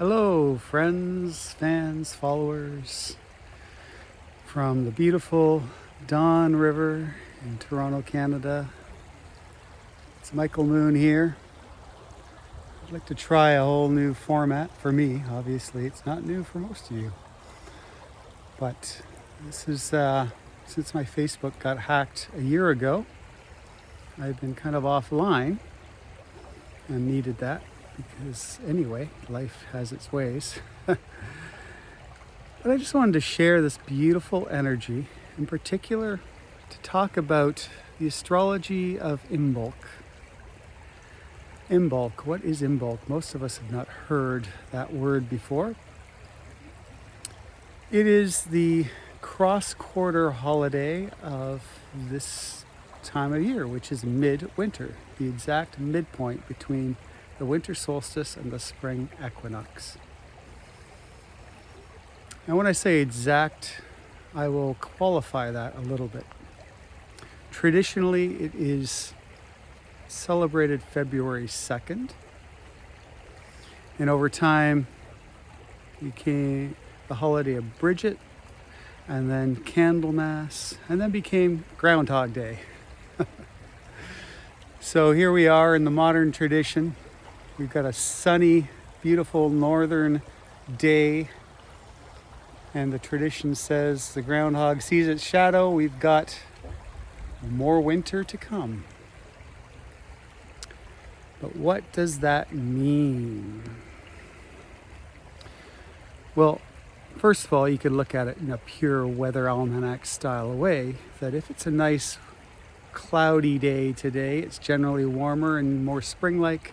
Hello, friends, fans, followers from the beautiful Don River in Toronto, Canada. It's Michael Moon here. I'd like to try a whole new format for me. Obviously, it's not new for most of you. But this is, since my Facebook got hacked a year ago, I've been kind of offline and needed that. Because anyway, life has its ways. But I just wanted to share this beautiful energy, in particular to talk about the astrology of Imbolc. Imbolc, what is Imbolc? Most of us have not heard that word before. It is the cross-quarter holiday of this time of year, which is midwinter, the exact midpoint between the winter solstice and the spring equinox. And when I say exact, I will qualify that a little bit. Traditionally, it is celebrated February 2nd. And over time, became the holiday of Bridget, and then Candlemas, and then became Groundhog Day. So here we are in the modern tradition. We've got a sunny, beautiful northern day, and the tradition says the groundhog sees its shadow. We've got more winter to come. But what does that mean? Well, first of all, you could look at it in a pure weather almanac style way, that if it's a nice cloudy day today, it's generally warmer and more spring-like,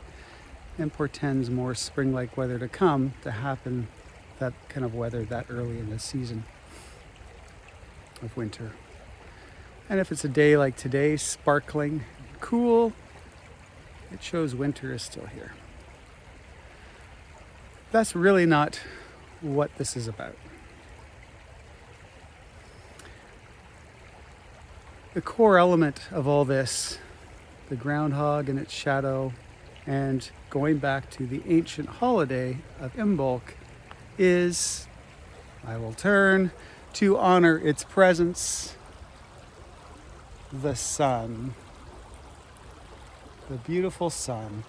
and portends more spring-like weather to come, to happen, that kind of weather that early in the season of winter. And if it's a day like today, sparkling, cool, it shows winter is still here. That's really not what this is about. The core element of all this, the groundhog and its shadow, and going back to the ancient holiday of Imbolc, is, I will turn to honor its presence, the sun. The beautiful sun.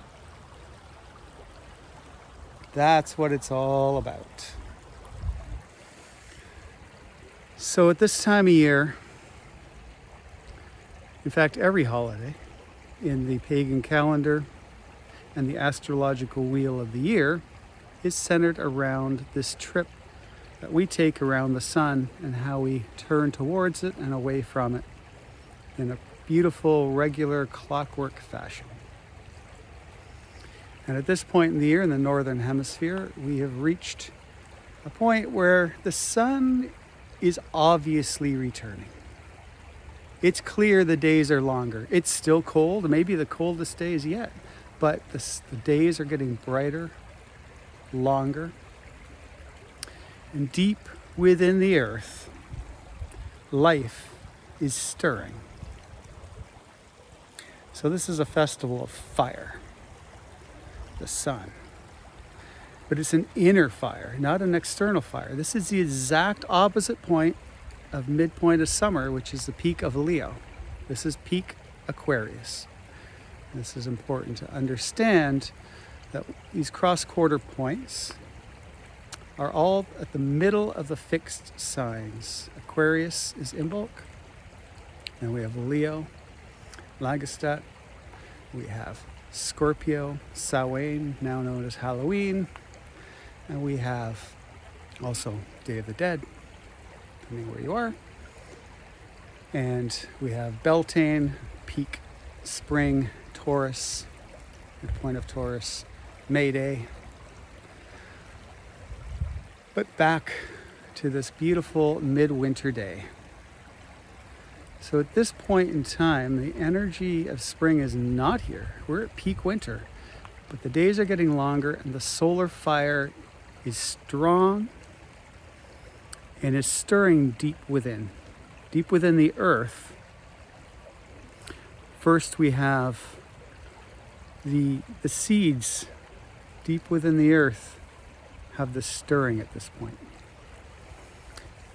That's what it's all about. So at this time of year, in fact, every holiday in the pagan calendar and the astrological wheel of the year is centered around this trip that we take around the sun and how we turn towards it and away from it in a beautiful, regular, clockwork fashion. And at this point in the year in the northern hemisphere, we have reached a point where the sun is obviously returning. It's clear the days are longer. It's still cold, maybe the coldest days yet, but the days are getting brighter, longer, and deep within the earth, life is stirring. So this is a festival of fire, the sun. But it's an inner fire, not an external fire. This is the exact opposite point of midpoint of summer, which is the peak of Leo. This is peak Aquarius. This is important to understand, that these cross-quarter points are all at the middle of the fixed signs. Aquarius is Imbolc, and we have Leo, Lagestat, we have Scorpio, Samhain, now known as Halloween, and we have also Day of the Dead, depending where you are, and we have Beltane, peak spring, Taurus, midpoint of Taurus, May Day. But back to this beautiful midwinter day. So at this point in time, the energy of spring is not here. We're at peak winter, but the days are getting longer and the solar fire is strong and is stirring deep within the earth. First we have the seeds deep within the earth have this stirring at this point.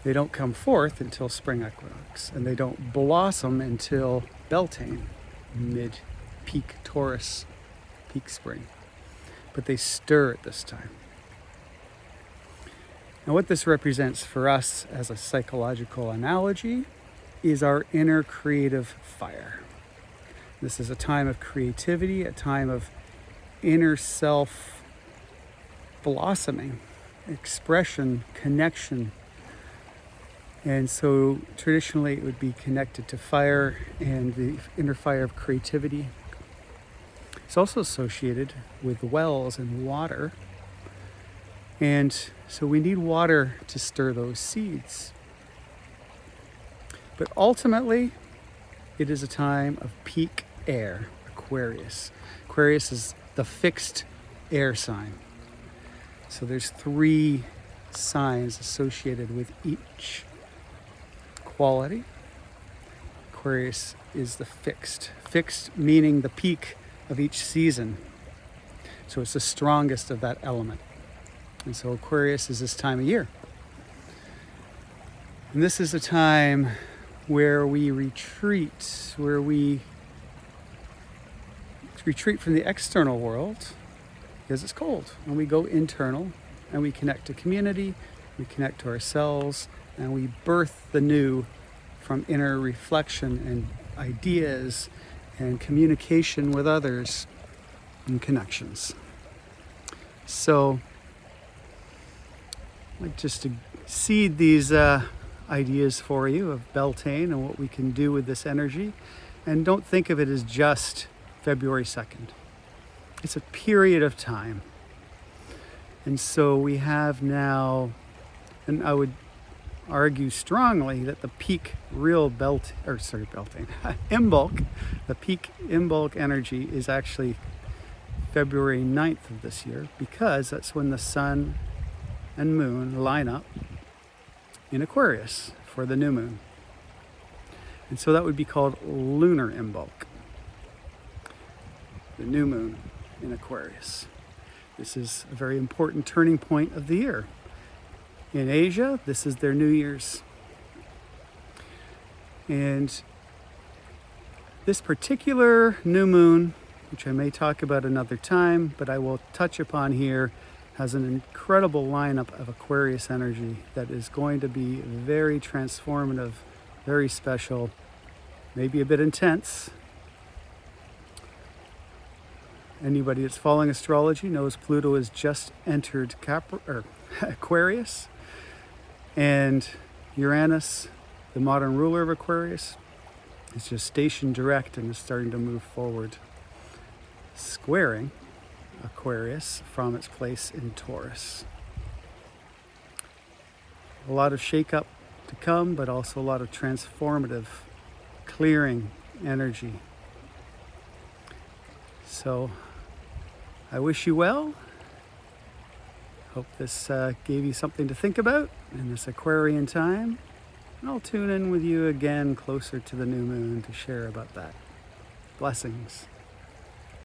They don't come forth until spring equinox, and they don't blossom until Beltane, mid-peak Taurus, peak spring. But they stir at this time. Now what this represents for us as a psychological analogy is our inner creative fire. This is a time of creativity, a time of inner self blossoming, expression, connection. And so traditionally it would be connected to fire and the inner fire of creativity. It's also associated with wells and water. And so we need water to stir those seeds. But ultimately, it is a time of peak air, Aquarius. Aquarius is the fixed air sign. So there's 3 signs associated with each quality. Aquarius is the fixed. Fixed meaning the peak of each season. So it's the strongest of that element. And so Aquarius is this time of year. And this is a time where we retreat, from the external world because it's cold. And we go internal and we connect to community, we connect to ourselves, and we birth the new from inner reflection and ideas and communication with others and connections. So I'd like just to seed these ideas for you of Beltane and what we can do with this energy. And don't think of it as just February 2nd. It's a period of time. And so we have now, and I would argue strongly that the peak Imbolc, the peak Imbolc energy is actually February 9th of this year, because that's when the sun and moon line up in Aquarius for the new moon. And so that would be called lunar Imbolc, the new moon in Aquarius. This is a very important turning point of the year. In Asia, this is their New Year's. And this particular new moon, which I may talk about another time, but I will touch upon here, has an incredible lineup of Aquarius energy that is going to be very transformative, very special, maybe a bit intense. Anybody that's following astrology knows Pluto has just entered Aquarius, and Uranus, the modern ruler of Aquarius, is just stationed direct and is starting to move forward, squaring Aquarius from its place in Taurus. A lot of shake-up to come, but also a lot of transformative, clearing energy. So I wish you well. Hope this gave you something to think about in this Aquarian time. And I'll tune in with you again closer to the new moon to share about that. Blessings.